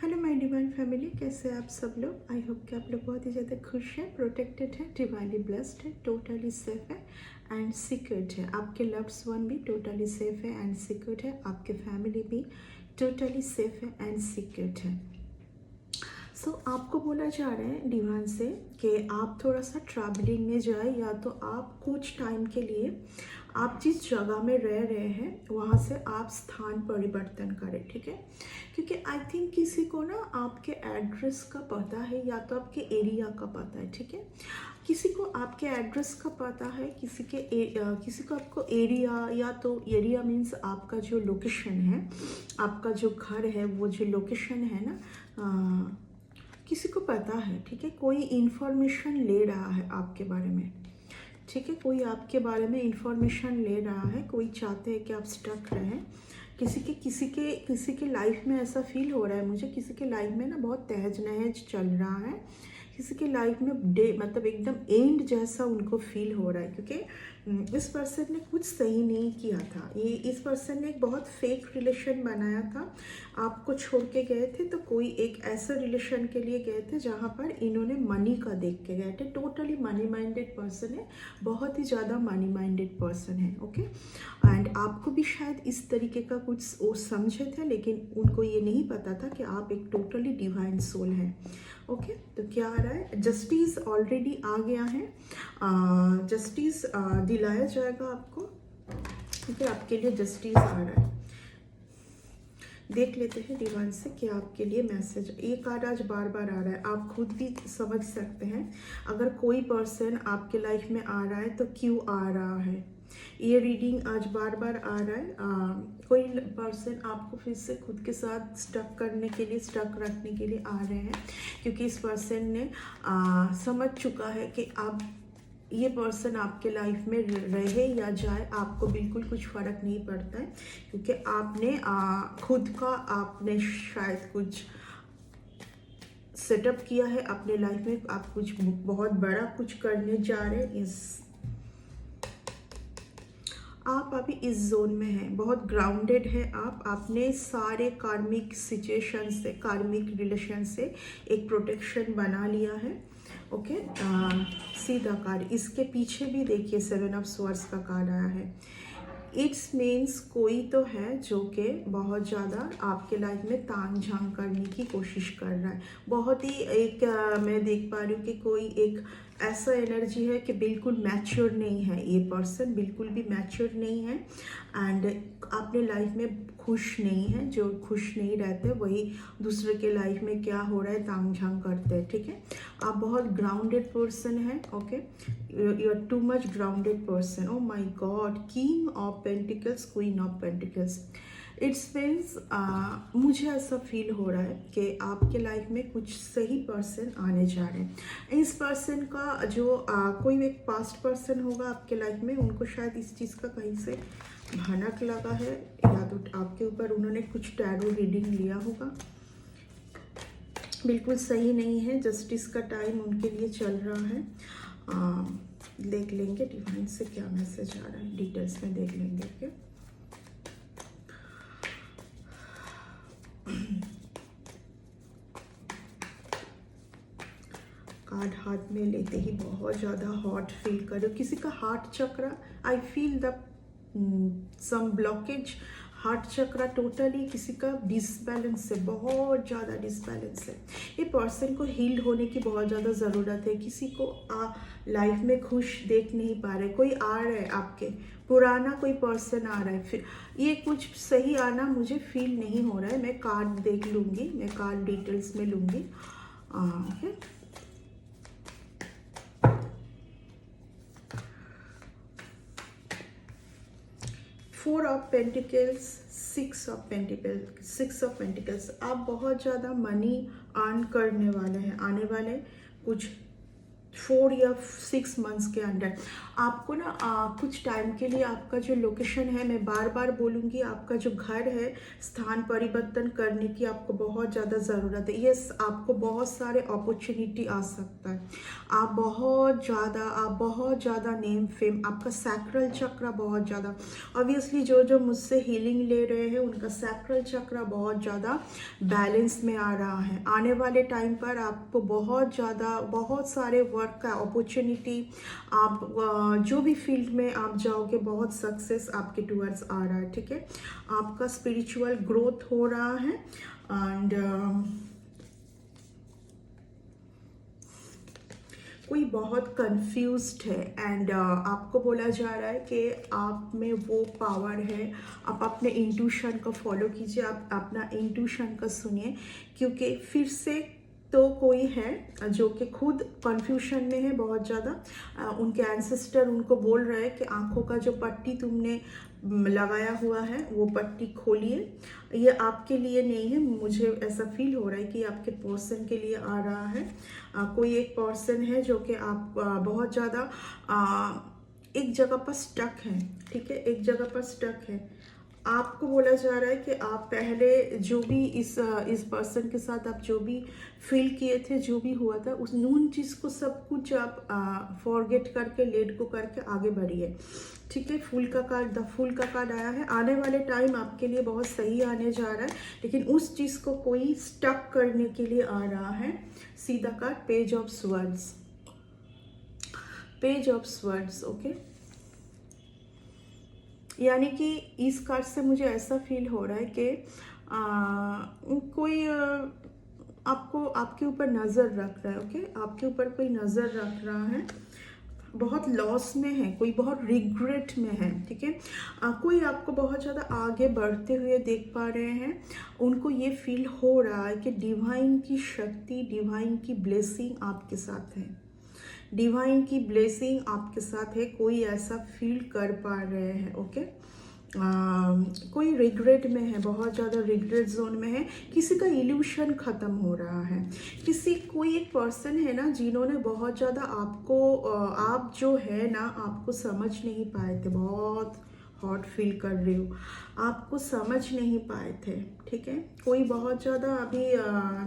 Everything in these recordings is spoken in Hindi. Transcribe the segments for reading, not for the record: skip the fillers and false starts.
हेलो माय डिवाइन फैमिली, कैसे हैं आप सब लोग। आई होप कि आप लोग बहुत ही ज़्यादा खुश हैं, प्रोटेक्टेड है, डिवाइनली ब्लेस्ड है, टोटली सेफ है एंड सिक्योर्ड है। आपके लव्ड वन भी टोटली सेफ है एंड सिक्योर्ड है। आपके फैमिली भी टोटली सेफ है एंड सिक्योर्ड है। आपको बोला जा रहा है डिवाइन से कि आप थोड़ा सा ट्रैवलिंग में जाए, या तो आप कुछ टाइम के लिए आप जिस जगह में रह रहे हैं वहाँ से आप स्थान परिवर्तन करें, ठीक है। क्योंकि आई थिंक किसी को ना आपके एड्रेस का पता है, या तो आपके एरिया का पता है, ठीक है। किसी को आपके एड्रेस का पता है, किसी को आपको एरिया, या तो एरिया मीन्स आपका जो लोकेशन है, आपका जो घर है, वो जो लोकेशन है ना, किसी को पता है, ठीक है। कोई इन्फॉर्मेशन ले रहा है आपके बारे में, ठीक है। कोई आपके बारे में इंफॉर्मेशन ले रहा है, कोई चाहते हैं कि आप स्टक रहें। किसी के लाइफ में ऐसा फील हो रहा है मुझे, किसी के लाइफ में ना बहुत तहज नहज चल रहा है, किसी के लाइफ में मतलब एकदम एंड जैसा उनको फील हो रहा है। क्योंकि इस पर्सन ने कुछ सही नहीं किया था, इस पर्सन ने एक बहुत फेक रिलेशन बनाया था, आपको छोड़ के गए थे, तो कोई एक ऐसा रिलेशन के लिए गए थे जहाँ पर इन्होंने मनी का देख के गए थे। टोटली मनी माइंडेड पर्सन है, बहुत ही ज़्यादा मनी माइंडेड पर्सन है, ओके। एंड आपको भी शायद इस तरीके का कुछ वो समझे थे, लेकिन उनको ये नहीं पता था कि आप एक टोटली डिवाइन सोल हैं, ओके। तो क्या आ रहा है, जस्टिस ऑलरेडी आ गया है, जस्टिस दिलाया जाएगा आपको, ठीक है। आपके लिए जस्टिस आ रहा है। देख लेते हैं डिवाइन से कि आपके लिए मैसेज। ये कार्ड आज बार बार आ रहा है, आप खुद भी समझ सकते हैं। अगर कोई पर्सन आपके लाइफ में आ रहा है तो क्यों आ रहा है। ये रीडिंग आज बार बार आ रहा है। कोई पर्सन आपको फिर से खुद के साथ स्टक रखने के लिए आ रहे हैं, क्योंकि इस पर्सन ने समझ चुका है कि आप, ये पर्सन आपके लाइफ में रहे या जाए, आपको बिल्कुल कुछ फ़र्क नहीं पड़ता है। क्योंकि आपने खुद का आपने शायद कुछ सेटअप किया है अपने लाइफ में, आप कुछ बहुत बड़ा कुछ करने जा रहे हैं। आप अभी इस जोन में हैं, बहुत ग्राउंडेड है आप। आपने सारे कार्मिक सिचुएशन से, कार्मिक रिलेशन से एक प्रोटेक्शन बना लिया है, ओके। सीधा कार्ड, इसके पीछे भी देखिए 7 ऑफ स्वॉर्ड्स का कार्ड आया है। इट्स मीन्स कोई तो है जो कि बहुत ज़्यादा आपके लाइफ में तान झांग करने की कोशिश कर रहा है। बहुत ही एक मैं देख पा रही हूँ कि कोई एक ऐसा एनर्जी है कि बिल्कुल मैच्योर नहीं है, ये पर्सन बिल्कुल भी मैच्योर नहीं है एंड अपने लाइफ में खुश नहीं है। जो खुश नहीं रहते वही दूसरे के लाइफ में क्या हो रहा है तांग झांग करते हैं, ठीक है। आप बहुत ग्राउंडेड पर्सन है, okay. You are too much grounded person. Oh my god, king of pentacles, queen of pentacles. It's means मुझे ऐसा फील हो रहा है कि आपके लाइफ में कुछ सही पर्सन आने जा रहे हैं। इस पर्सन का जो कोई एक पास्ट पर्सन होगा आपके लाइफ में, उनको शायद इस चीज़ का कहीं से भनक लगा है, या तो आपके ऊपर उन्होंने कुछ टैरो रीडिंग लिया होगा। बिल्कुल सही नहीं है, जस्टिस का टाइम उनके लिए चल रहा है। देख लेंगे डिवाइन से क्या मैसेज आ रहा है, डिटेल्स में देख लेंगे, ओके। कार्ड हाथ में लेते ही बहुत ज़्यादा हॉट फील करो। किसी का heart chakra, I feel the some blockage, heart chakra totally किसी का डिसबैलेंस है, बहुत ज़्यादा डिसबैलेंस है। ये पर्सन को हील्ड होने की बहुत ज़्यादा ज़रूरत है। किसी को लाइफ में खुश देख नहीं पा रहे, कोई आ रहा है आपके, पुराना कोई पर्सन आ रहा है, फिर ये कुछ सही आना मुझे फील नहीं हो रहा है। मैं कार्ड देख लूँगी, मैं कार्ड डिटेल्स में लूँगी, okay. 4 of pentacles, 6 of pentacles. आप बहुत ज़्यादा मनी अर्न करने वाले हैं, आने वाले कुछ 4 या 6 मंथ्स के अंदर आपको ना कुछ टाइम के लिए आपका जो लोकेशन है, मैं बार बार बोलूँगी, आपका जो घर है स्थान परिवर्तन करने की आपको बहुत ज़्यादा ज़रूरत है। यस, आपको बहुत सारे अपॉर्चुनिटी आ सकता है। आप बहुत ज़्यादा नेम फेम, आपका सैक्रल चक्र बहुत ज़्यादा, ऑब्वियसली जो मुझसे हीलिंग ले रहे हैं उनका सैक्रल चक्र बहुत ज़्यादा बैलेंस में आ रहा है। आने वाले टाइम पर आपको बहुत सारे वर्क का अपॉर्चुनिटी, आप जो भी फील्ड में आप जाओगे बहुत सक्सेस आपके टूवर्ड्स आ रहा है, ठीक है। आपका स्पिरिचुअल ग्रोथ हो रहा है एंड कोई बहुत कंफ्यूज्ड है एंड आपको बोला जा रहा है कि आप में वो पावर है। आप अपने इंट्यूशन को फॉलो कीजिए, आप अपना इंट्यूशन को सुनिए, क्योंकि फिर से तो कोई है जो कि खुद कन्फ्यूशन में है बहुत ज़्यादा। उनके एंसेस्टर उनको बोल रहे हैं कि आँखों का जो पट्टी तुमने लगाया हुआ है वो पट्टी खोलिए, ये आपके लिए नहीं है। मुझे ऐसा फील हो रहा है कि आपके पर्सन के लिए आ रहा है। कोई एक पर्सन है जो कि आप बहुत ज़्यादा एक जगह पर स्टक है, ठीक है, एक जगह पर स्टक है। आपको बोला जा रहा है कि आप पहले जो भी इस पर्सन के साथ आप जो भी फील किए थे, जो भी हुआ था, उस उन चीज़ को सब कुछ आप फॉरगेट करके, लेट को करके आगे बढ़िए, ठीक है। द फूल का कार्ड आया है। आने वाले टाइम आपके लिए बहुत सही आने जा रहा है, लेकिन उस चीज़ को कोई स्टक करने के लिए आ रहा है। सीधा card page of swords, page of swords, okay. यानी कि इस कार्ड से मुझे ऐसा फील हो रहा है कि कोई आपको आपके ऊपर नज़र रख रहा है, ओके। आपके ऊपर कोई नज़र रख रहा है, बहुत लॉस में है, कोई बहुत रिग्रेट में है, ठीक है। कोई आपको बहुत ज़्यादा आगे बढ़ते हुए देख पा रहे हैं। उनको ये फील हो रहा है कि डिवाइन की शक्ति, डिवाइन की ब्लेसिंग आपके साथ है, डिवाइन की ब्लेसिंग आपके साथ है। कोई ऐसा फील कर पा रहे हैं, ओके। कोई रिग्रेट में है, बहुत ज़्यादा रिग्रेट जोन में है। किसी का इल्यूशन ख़त्म हो रहा है। कोई एक पर्सन है ना जिन्होंने बहुत ज़्यादा आपको आप जो है ना आपको समझ नहीं पाए थे, बहुत हॉट फील कर रही हो, आपको समझ नहीं पाए थे, ठीक है। कोई बहुत ज़्यादा अभी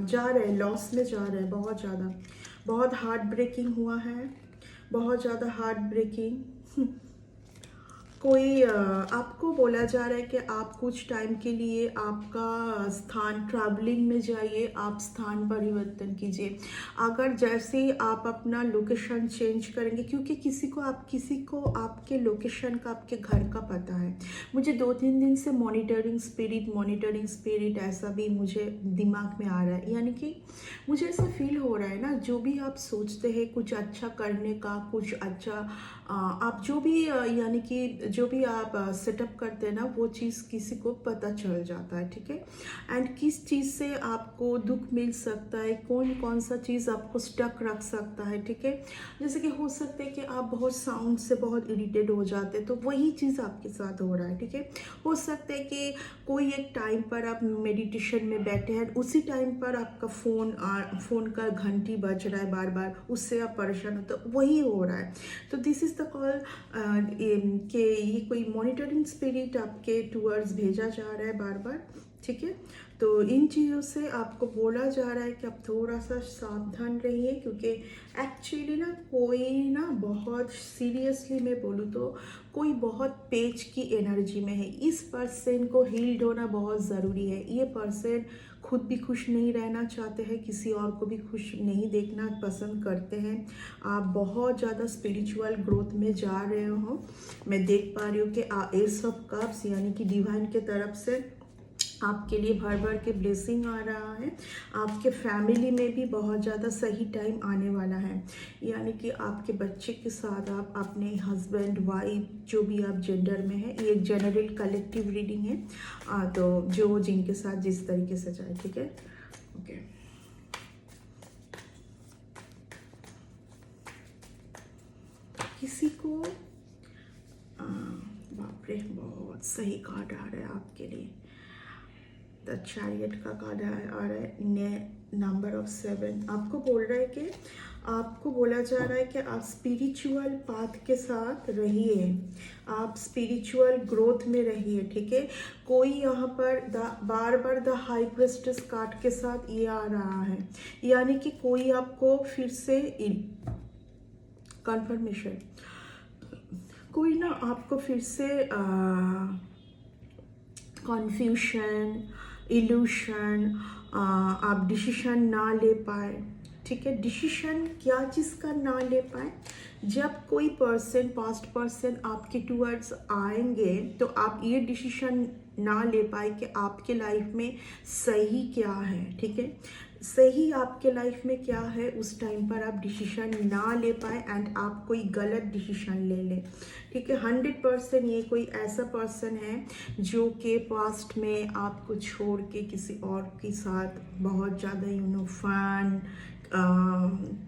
जा रहे हैं, लॉस में जा रहे हैं, बहुत ज़्यादा, बहुत हार्ट ब्रेकिंग हुआ है, बहुत ज़्यादा हार्ट ब्रेकिंग। कोई आपको बोला जा रहा है कि आप कुछ टाइम के लिए आपका स्थान ट्रैवलिंग में जाइए, आप स्थान परिवर्तन कीजिए। अगर जैसे ही आप अपना लोकेशन चेंज करेंगे, क्योंकि किसी को आपके लोकेशन का, आपके घर का पता है। मुझे 2-3 दिन से मॉनिटरिंग स्पिरिट ऐसा भी मुझे दिमाग में आ रहा है। यानी कि मुझे ऐसा फील हो रहा है ना, जो भी आप सोचते हैं कुछ अच्छा करने का, कुछ अच्छा आप जो भी यानी कि जो भी आप सेटअप करते हैं ना, वो चीज़ किसी को पता चल जाता है, ठीक है। एंड किस चीज़ से आपको दुख मिल सकता है, कौन सा चीज़ आपको स्टक रख सकता है, ठीक है। जैसे कि हो सकता है कि आप बहुत साउंड से बहुत इरिटेट हो जाते हैं, तो वही चीज़ आपके साथ हो रहा है, ठीक है। हो सकता है कि कोई एक टाइम पर आप मेडिटेशन में बैठे हैं, उसी टाइम पर आपका फ़ोन का घंटी बज रहा है बार बार, उससे आप परेशान हो, तो वही हो रहा है। तो दिस इज़ द कॉल कि ये कोई मॉनिटरिंग स्पिरिट आपके टूवर्ड्स भेजा जा रहा है बार बार, ठीक है। तो इन चीज़ों से आपको बोला जा रहा है कि आप थोड़ा सा सावधान रहिए, क्योंकि एक्चुअली ना कोई ना बहुत सीरियसली मैं बोलूँ तो कोई बहुत पेच की एनर्जी में है। इस पर्सन को हील्ड होना बहुत ज़रूरी है। ये पर्सन खुद भी खुश नहीं रहना चाहते हैं, किसी और को भी खुश नहीं देखना पसंद करते हैं। आप बहुत ज़्यादा स्पिरिचुअल ग्रोथ में जा रहे हो। मैं देख पा रही हूँ कि एस ऑफ कप्स यानी कि डिवाइन के तरफ से आपके लिए भर भर के ब्लेसिंग आ रहा है। आपके फैमिली में भी बहुत ज़्यादा सही टाइम आने वाला है। यानी कि आपके बच्चे के साथ आप अपने हस्बैंड वाइफ जो भी आप जेंडर में है, ये एक जनरल कलेक्टिव रीडिंग है, तो जो जिनके साथ जिस तरीके से जाए, ठीक है, ओके। किसी को बाप रे, बहुत सही कार्ड आ रहा है आपके लिए। द चैरियट का कार्ड आ रहा है, नंबर ऑफ 7। आपको बोल रहा है कि आपको बोला जा रहा है कि आप स्पिरिचुअल पाथ के साथ रहिए, आप स्पिरिचुअल ग्रोथ में रहिए, ठीक है। कोई यहाँ पर बार बार द हाई प्रिस्टेस कार्ड के साथ ये आ रहा है, यानी कि कोई आपको फिर से कंफर्मेशन, कोई ना आपको फिर से कन्फ्यूशन, इल्यूशन, आप डिसीजन ना ले पाए, ठीक है। डिसीजन क्या चीज़ का ना ले पाए, जब कोई पर्सन, पास्ट पर्सन आपके टूवर्ड्स आएंगे तो आप ये डिसीजन ना ले पाए कि आपके लाइफ में सही क्या है, ठीक है। सही आपके लाइफ में क्या है, उस टाइम पर आप डिसीजन ना ले पाए एंड आप कोई गलत डिसीजन ले लें, ठीक है। 100% ये कोई ऐसा पर्सन है जो कि पास्ट में आपको छोड़ के किसी और के साथ बहुत ज़्यादा फन,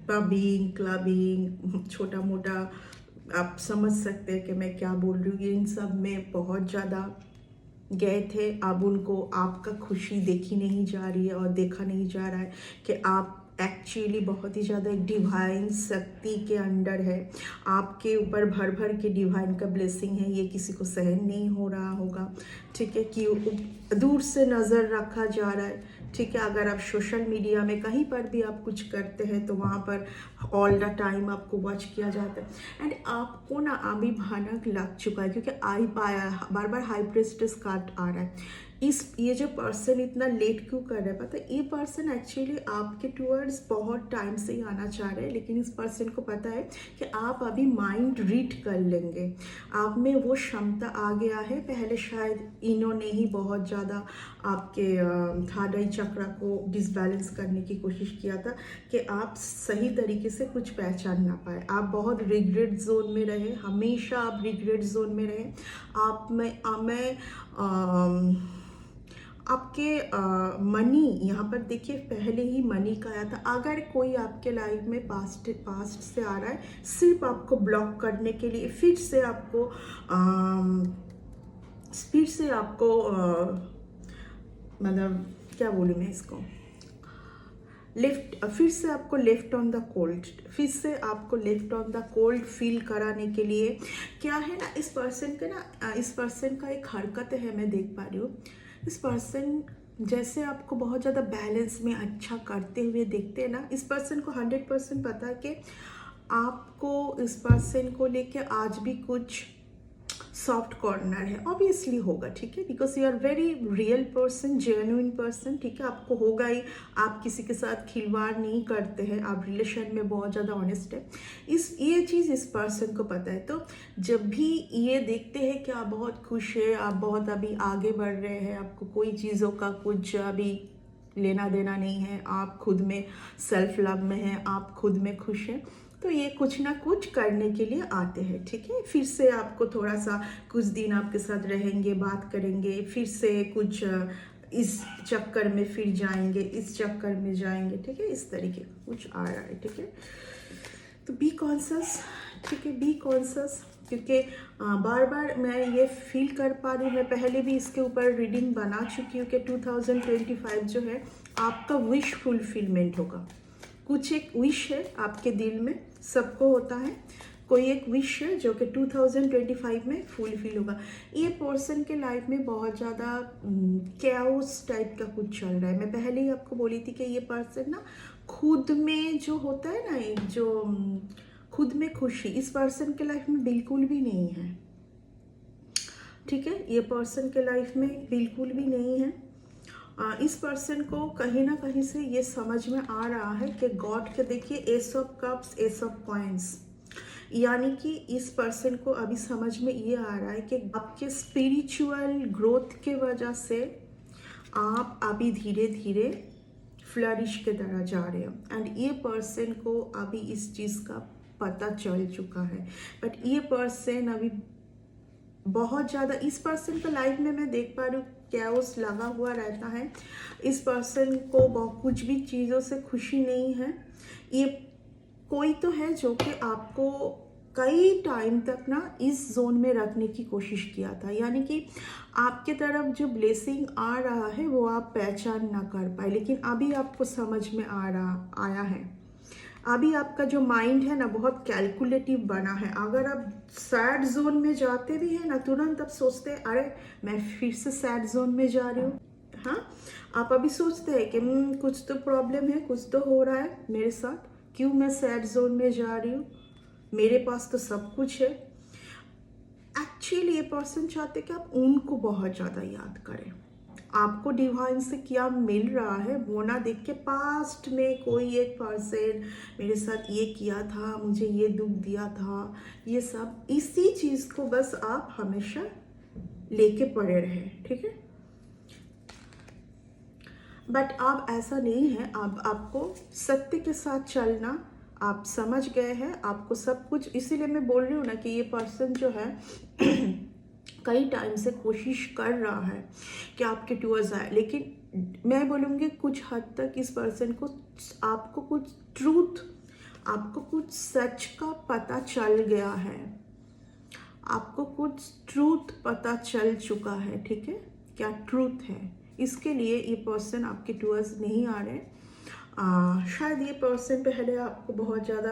पबिंग, क्लबिंग, छोटा मोटा, आप समझ सकते हैं कि मैं क्या बोल रही हूँ, इन सब में बहुत ज़्यादा गए थे। अब उनको आपका खुशी देखी नहीं जा रही है और देखा नहीं जा रहा है कि आप एक्चुअली बहुत ही ज़्यादा एक डिवाइन शक्ति के अंडर है, आपके ऊपर भर भर के डिवाइन का ब्लेसिंग है, ये किसी को सहन नहीं हो रहा होगा, ठीक है। कि दूर से नज़र रखा जा रहा है, ठीक है। अगर आप सोशल मीडिया में कहीं पर भी आप कुछ करते हैं तो वहाँ पर ऑल द टाइम आपको वॉच किया जाता है एंड आपको ना अभी भनक लग चुका है, क्योंकि आई पाया बार बार हाई प्रिस्टेस कार्ड आ रहा है। ये जो पर्सन इतना लेट क्यों कर रहा है, पता है, ये पर्सन एक्चुअली आपके टूवर्ड्स बहुत टाइम से ही आना चाह रहे हैं, लेकिन इस पर्सन को पता है कि आप अभी माइंड रीड कर लेंगे, आप में वो क्षमता आ गया है। पहले शायद इन्होंने ही बहुत ज़्यादा आपके थर्ड आई चक्र को डिसबैलेंस करने की कोशिश किया था कि आप सही तरीके से कुछ पहचान ना पाए, आप बहुत रिग्रेट जोन में रहे, हमेशा आप रिग्रेट जोन में रहे। आप मैं आपके मनी, यहाँ पर देखिए पहले ही मनी का आया था। अगर कोई आपके लाइफ में पास्ट से आ रहा है सिर्फ आपको ब्लॉक करने के लिए, फिर से आपको मतलब क्या बोलूँ मैं इसको, फिर से आपको लेफ्ट ऑन द कोल्ड, फिर से आपको left on the cold feel कराने के लिए क्या है ना, इस पर्सन का एक हरकत है, मैं देख पा रही हूँ। इस पर्सन जैसे आपको बहुत ज़्यादा बैलेंस में अच्छा करते हुए देखते हैं ना, इस पर्सन को 100% पता है कि आपको इस पर्सन को लेके आज भी कुछ सॉफ्ट कॉर्नर है, ऑब्वियसली होगा, ठीक है, because you are very real person, genuine person, ठीक है। आपको होगा ही, आप किसी के साथ खिलवाड़ नहीं करते हैं, आप रिलेशन में बहुत ज़्यादा ऑनेस्ट है, ये चीज़ इस पर्सन को पता है। तो जब भी ये देखते हैं कि आप बहुत खुश है, आप बहुत अभी आगे बढ़ रहे हैं, आपको कोई चीज़ों का कुछ अभी लेना देना नहीं है, आप खुद में सेल्फ लव में हैं, आप खुद में खुश हैं, तो ये कुछ ना कुछ करने के लिए आते हैं, ठीक है। फिर से आपको थोड़ा सा कुछ दिन आपके साथ रहेंगे, बात करेंगे, फिर से कुछ इस चक्कर में फिर जाएंगे, इस चक्कर में जाएंगे, ठीक है, इस तरीके का कुछ आ रहा है, ठीक है। तो बी कॉन्शियस, ठीक है, बी कॉन्शियस, क्योंकि बार बार मैं ये फील कर पा रही हूँ, मैं पहले भी इसके ऊपर रीडिंग बना चुकी हूँ कि 2025 जो है आपका विश फुलफिलमेंट होगा। कुछ एक विश है आपके दिल में, सबको होता है, कोई एक विश है जो कि 2025 में फुलफिल होगा। ये पर्सन के लाइफ में बहुत ज़्यादा कैओस टाइप का कुछ चल रहा है। मैं पहले ही आपको बोली थी कि ये पर्सन ना खुद में जो होता है ना, एक जो खुद में खुशी इस पर्सन के लाइफ में बिल्कुल भी नहीं है, ठीक है। ये पर्सन के लाइफ में बिल्कुल भी नहीं है। इस पर्सन को कहीं ना कहीं से ये समझ में आ रहा है कि गॉड के, देखिए S of cups, S of coins, यानी कि इस पर्सन को अभी समझ में ये आ रहा है कि आपके स्पिरिचुअल ग्रोथ के वजह से आप अभी धीरे धीरे फ्लरिश के तरह जा रहे हो एंड ये पर्सन को अभी इस चीज़ का पता चल चुका है। बट ये पर्सन अभी बहुत ज़्यादा, इस पर्सन का लाइफ में मैं देख पा रही हूँ कैओस लगा हुआ रहता है। इस पर्सन को बहुत कुछ भी चीज़ों से खुशी नहीं है। ये कोई तो है जो कि आपको कई टाइम तक ना इस जोन में रखने की कोशिश किया था, यानी कि आपके तरफ जो ब्लेसिंग आ रहा है वो आप पहचान ना कर पाए, लेकिन अभी आपको समझ में आया है। अभी आपका जो माइंड है ना बहुत कैलकुलेटिव बना है। अगर आप सैड जोन में जाते भी हैं ना, तुरंत आप सोचते हैं अरे मैं फिर से सैड जोन में जा रही हूँ। हाँ, आप अभी सोचते हैं कि कुछ तो प्रॉब्लम है, कुछ तो हो रहा है मेरे साथ, क्यों मैं सैड जोन में जा रही हूँ, मेरे पास तो सब कुछ है। एक्चुअली ये पर्सन चाहते कि आप उनको बहुत ज़्यादा याद करें, आपको डिवाइन से क्या मिल रहा है वो ना देख के पास्ट में कोई एक पर्सन मेरे साथ ये किया था, मुझे ये दुख दिया था, ये सब इसी चीज़ को बस आप हमेशा लेके पड़े रहे, ठीक है। बट आप ऐसा नहीं है, अब आपको सत्य के साथ चलना, आप समझ गए हैं आपको सब कुछ। इसीलिए मैं बोल रही हूँ ना कि ये पर्सन जो है कई टाइम से कोशिश कर रहा है कि आपके टूवर्ड्स आए, लेकिन मैं बोलूँगी कुछ हद तक इस पर्सन को, आपको कुछ ट्रूथ, आपको कुछ सच का पता चल गया है, आपको कुछ ट्रूथ पता चल चुका है, ठीक है, क्या ट्रूथ है। इसके लिए ये पर्सन आपके टूवर्ड्स नहीं आ रहे। शायद ये पर्सन पहले आपको बहुत ज़्यादा,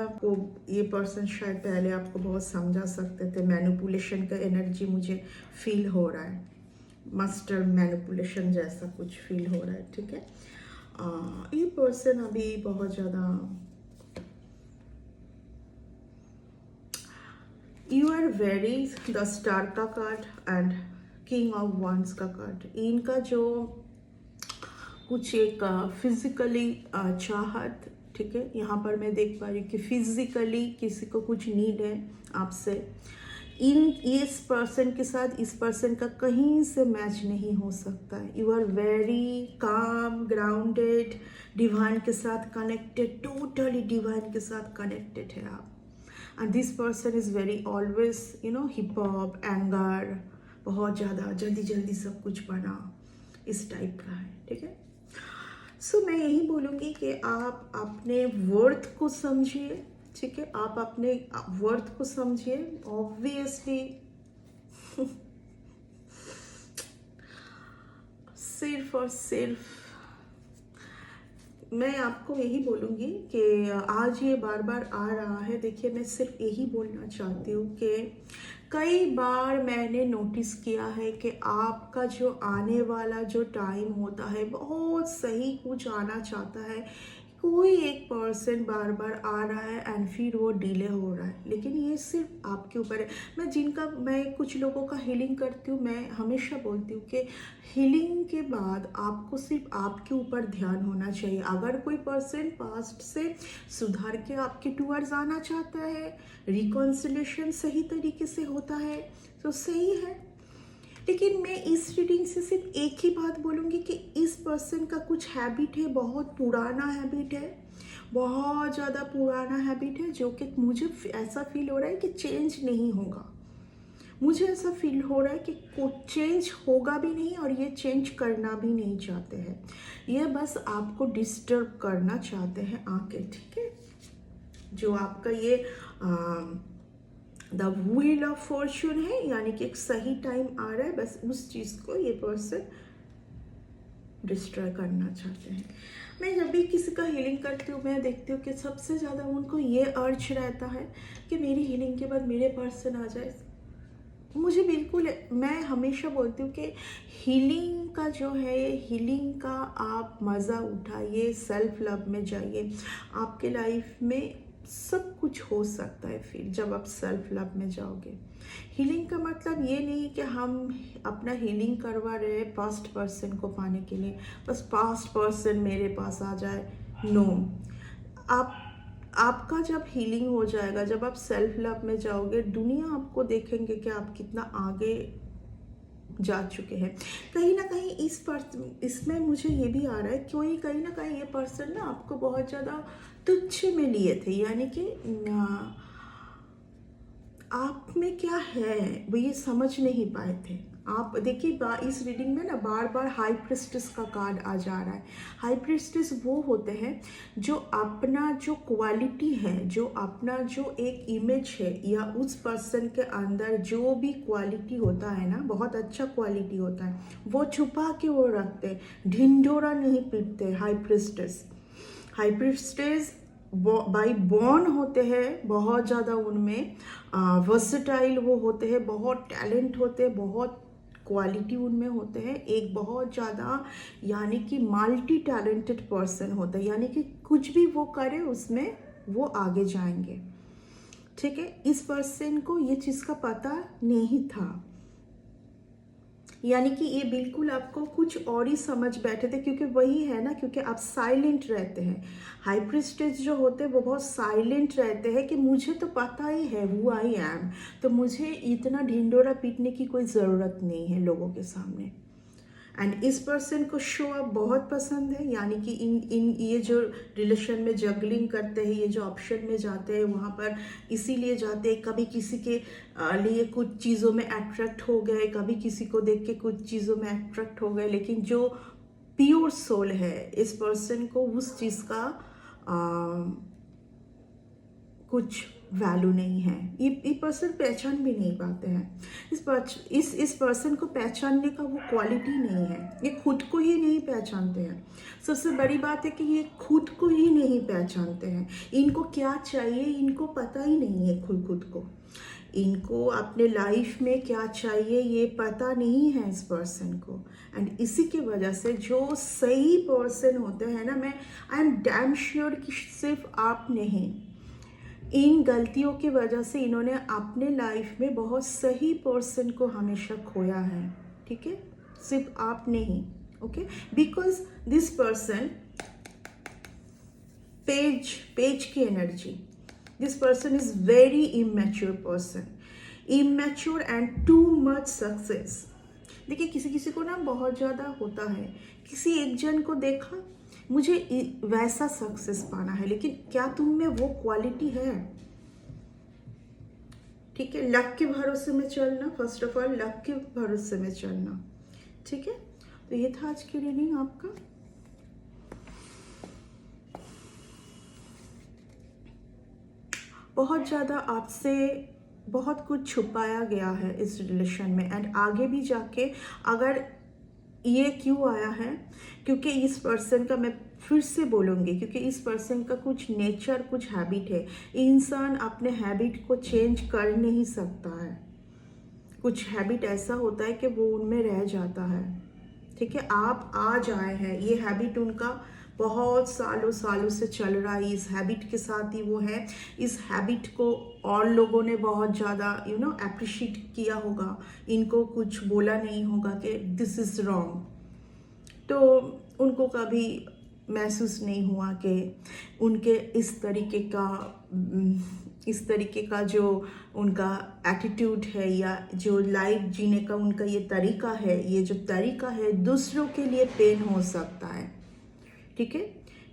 ये पर्सन शायद पहले आपको बहुत समझा सकते थे। मैनिपुलेशन का एनर्जी मुझे फील हो रहा है, मास्टर मैनिपुलेशन जैसा कुछ फील हो रहा है, ठीक है। ये पर्सन अभी बहुत ज़्यादा, you are very, the star का card and king of wands का कार्ड, इनका जो कुछ एक फिजिकली चाहत, ठीक है, यहाँ पर मैं देख पा रही हूँ कि फिजिकली किसी को कुछ नीड है आपसे। इस पर्सन के साथ इस पर्सन का कहीं से मैच नहीं हो सकता है। You are very calm, grounded, divine के साथ कनेक्टेड, टोटली डिवाइन के साथ कनेक्टेड है आप। And this person is very always hip hop, anger, बहुत ज़्यादा जल्दी जल्दी सब कुछ बना, इस टाइप का है, ठीक है। सो मैं यही बोलूँगी कि आप अपने वर्थ को समझिए, ठीक है, आप अपने वर्थ को समझिए। ऑब्वियसली सिर्फ और सिर्फ मैं आपको यही बोलूँगी कि आज ये बार बार आ रहा है। देखिए, मैं सिर्फ यही बोलना चाहती हूँ कि कई बार मैंने नोटिस किया है कि आपका जो आने वाला जो टाइम होता है बहुत सही कुछ आना चाहता है, कोई एक पर्सन बार बार आ रहा है एंड फिर वो डिले हो रहा है, लेकिन ये सिर्फ आपके ऊपर है। मैं कुछ लोगों का हीलिंग करती हूँ, मैं हमेशा बोलती हूँ कि हीलिंग के बाद आपको सिर्फ आपके ऊपर ध्यान होना चाहिए। अगर कोई पर्सन पास्ट से सुधार के आपके टूवर्ड्स आना चाहता है, रिकॉन्सिलेशन सही तरीके से होता है तो सही है। लेकिन मैं इस रीडिंग से सिर्फ एक ही बात बोलूँगी कि इस पर्सन का कुछ हैबिट है, बहुत पुराना हैबिट है, बहुत ज़्यादा पुराना हैबिट है, जो कि मुझे ऐसा फील हो रहा है कि चेंज नहीं होगा। मुझे ऐसा फील हो रहा है कि कुछ चेंज होगा भी नहीं और ये चेंज करना भी नहीं चाहते हैं, ये बस आपको डिस्टर्ब करना चाहते हैं आके, ठीक है। जो आपका ये द व्हील ऑफ फॉर्चून है, यानी कि एक सही टाइम आ रहा है, बस उस चीज़ को ये पर्सन डिस्ट्रॉय करना चाहते हैं। मैं जब भी किसी का हीलिंग करती हूँ, मैं देखती हूँ कि सबसे ज़्यादा उनको ये अर्ज रहता है कि मेरी हीलिंग के बाद मेरे पर्सन आ जाए। मुझे बिल्कुल, मैं हमेशा बोलती हूँ कि हीलिंग का जो है, हीलिंग का आप मज़ा उठाइए, सेल्फ लव में जाइए, आपके लाइफ में सब कुछ हो सकता है फिर जब आप सेल्फ लव में जाओगे। हीलिंग का मतलब ये नहीं कि हम अपना हीलिंग करवा रहे हैं पास्ट पर्सन को पाने के लिए, बस पास्ट पर्सन मेरे पास आ जाए, नो। आपका जब हीलिंग हो जाएगा, जब आप सेल्फ लव में जाओगे, दुनिया आपको देखेंगे कि आप कितना आगे जा चुके हैं। कहीं ना कहीं इसमें मुझे ये भी आ रहा है, कोई कहीं ना कहीं ये पर्सन ना आपको बहुत ज़्यादा तुच्छ में लिए थे, यानी कि आप में क्या है वो ये समझ नहीं पाए थे। आप देखिए, इस रीडिंग में ना बार बार हाई प्रिस्टेस का कार्ड आ जा रहा है। हाई प्रिस्टेस वो होते हैं जो अपना जो क्वालिटी है, जो अपना जो एक इमेज है, या उस पर्सन के अंदर जो भी क्वालिटी होता है ना, बहुत अच्छा क्वालिटी होता है, वो छुपा के वो रखते, ढिंढोरा नहीं पीटते। हाई प्रिस्टेस बाई बॉर्न होते हैं, बहुत ज़्यादा उनमें वर्सेटाइल वो होते हैं, बहुत टैलेंट होते हैं, बहुत क्वालिटी उनमें होते हैं, एक बहुत ज़्यादा यानी कि मल्टी टैलेंटेड पर्सन होता है, यानी कि कुछ भी वो करे उसमें वो आगे जाएंगे। ठीक है, इस पर्सन को ये चीज़ का पता नहीं था, यानी कि ये बिल्कुल आपको कुछ और ही समझ बैठे थे, क्योंकि वही है ना, क्योंकि आप साइलेंट रहते हैं। हाई प्रीस्टेस जो होते हैं वो बहुत साइलेंट रहते हैं कि मुझे तो पता ही है हु आई एम, तो मुझे इतना ढिंडोरा पीटने की कोई ज़रूरत नहीं है लोगों के सामने। एंड इस पर्सन को शो अप बहुत पसंद है, यानी कि इन ये जो रिलेशन में जगलिंग करते हैं, ये जो ऑप्शन में जाते हैं वहाँ पर इसीलिए जाते हैं, कभी किसी के लिए कुछ चीज़ों में अट्रैक्ट हो गए, कभी किसी को देख के कुछ चीज़ों में अट्रैक्ट हो गए, लेकिन जो प्योर सोल है इस पर्सन को उस चीज़ का कुछ वैल्यू नहीं है। ये पर्सन पहचान भी नहीं पाते हैं। इस पर्सन को पहचानने का वो क्वालिटी नहीं है, ये खुद को ही नहीं पहचानते हैं। सबसे बड़ी बात है कि ये खुद को ही नहीं पहचानते हैं, इनको क्या चाहिए इनको पता ही नहीं है खुद को, इनको अपने लाइफ में क्या चाहिए ये पता नहीं है इस पर्सन को। एंड इसी की वजह से जो सही पर्सन होते हैं ना, मैं आई एम डैम श्योर कि सिर्फ आप नहीं, इन गलतियों की वजह से इन्होंने अपने लाइफ में बहुत सही पर्सन को हमेशा खोया है। ठीक है, सिर्फ आप नहीं। Okay, because this person page की energy, this person is very immature person, immature and too much success. देखिए, किसी किसी को ना बहुत ज़्यादा होता है, किसी एक जन को देखा मुझे वैसा सक्सेस पाना है, लेकिन क्या तुम में वो क्वालिटी है? ठीक है, लक के भरोसे में चलना, फर्स्ट ऑफ ऑल लक के भरोसे में चलना। ठीक है, तो ये था आज की रीडिंग आपका। बहुत ज़्यादा आपसे बहुत कुछ छुपाया गया है इस रिलेशन में, एंड आगे भी जाके अगर ये क्यों आया है, क्योंकि इस पर्सन का, मैं फिर से बोलूँगी, क्योंकि इस पर्सन का कुछ नेचर, कुछ हैबिट है। इंसान अपने हैबिट को चेंज कर नहीं सकता है, कुछ हैबिट ऐसा होता है कि वो उनमें रह जाता है। ठीक है, आप आज आए हैं, ये हैबिट उनका बहुत सालों सालों से चल रहा है, इस हैबिट के साथ ही वो है। इस हैबिट को और लोगों ने बहुत ज़्यादा अप्रिशिएट किया होगा, इनको कुछ बोला नहीं होगा कि दिस इज़ रॉन्ग, तो उनको कभी महसूस नहीं हुआ कि उनके इस तरीके का जो उनका एटीट्यूड है, या जो लाइफ जीने का उनका ये तरीका है, ये जो तरीका है दूसरों के लिए पेन हो सकता है। ठीक है,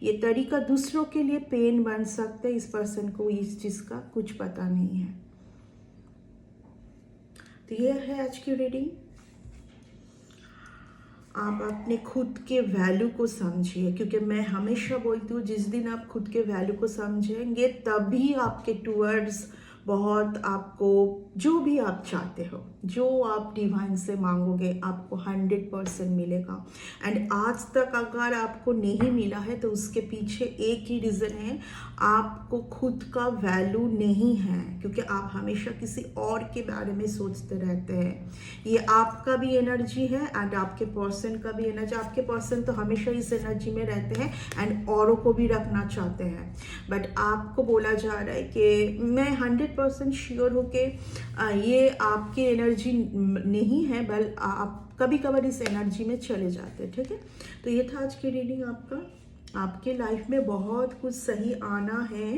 ये तरीका दूसरों के लिए पेन बन सकता है। इस पर्सन को इस चीज़ का कुछ पता नहीं है। तो ये है आज की रीडिंग। आप अपने खुद के वैल्यू को समझिए, क्योंकि मैं हमेशा बोलती हूँ जिस दिन आप खुद के वैल्यू को समझेंगे तभी आपके टूवर्ड्स बहुत, आपको जो भी आप चाहते हो, जो आप डिवाइन से मांगोगे आपको 100% मिलेगा। एंड आज तक अगर आपको नहीं मिला है तो उसके पीछे एक ही रीज़न है, आपको खुद का वैल्यू नहीं है, क्योंकि आप हमेशा किसी और के बारे में सोचते रहते हैं। ये आपका भी एनर्जी है एंड आपके पर्सन का भी एनर्जी। आपके पर्सन तो हमेशा इस एनर्जी में रहते हैं एंड औरों को भी रखना चाहते हैं, बट आपको बोला जा रहा है कि मैं 100% श्योर हूँ कि ये आपकी एनर्जी नहीं है, बल आप कभी कभार इस एनर्जी में चले जाते हैं। ठीक है, तो ये था आज की रीडिंग आपका। आपके लाइफ में बहुत कुछ सही आना है।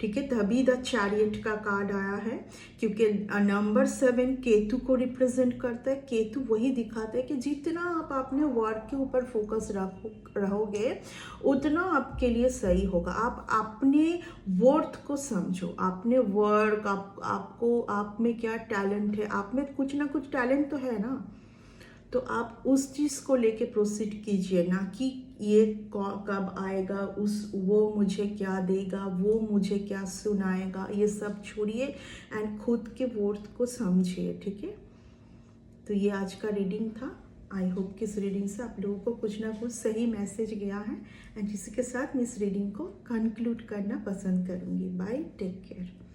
ठीक है, तभी द चैरियट का कार्ड आया है, क्योंकि नंबर 7 केतु को रिप्रेजेंट करता है। केतु वही दिखाता है कि जितना आप अपने वर्क के ऊपर फोकस रहोगे उतना आपके लिए सही होगा। आप अपने वर्थ को समझो, अपने वर्क, आपको आप में क्या टैलेंट है, आप में कुछ ना कुछ टैलेंट तो है ना, तो आप उस चीज़ को लेके प्रोसीड कीजिए, ना कि ये कब आएगा, वो मुझे क्या देगा, वो मुझे क्या सुनाएगा, ये सब छोड़िए एंड खुद के वर्थ को समझिए। ठीक है, तो ये आज का रीडिंग था। आई होप कि इस रीडिंग से आप लोगों को कुछ ना कुछ सही मैसेज गया है, एंड इसी के साथ मैं इस रीडिंग को कंक्लूड करना पसंद करूँगी। Bye, take care.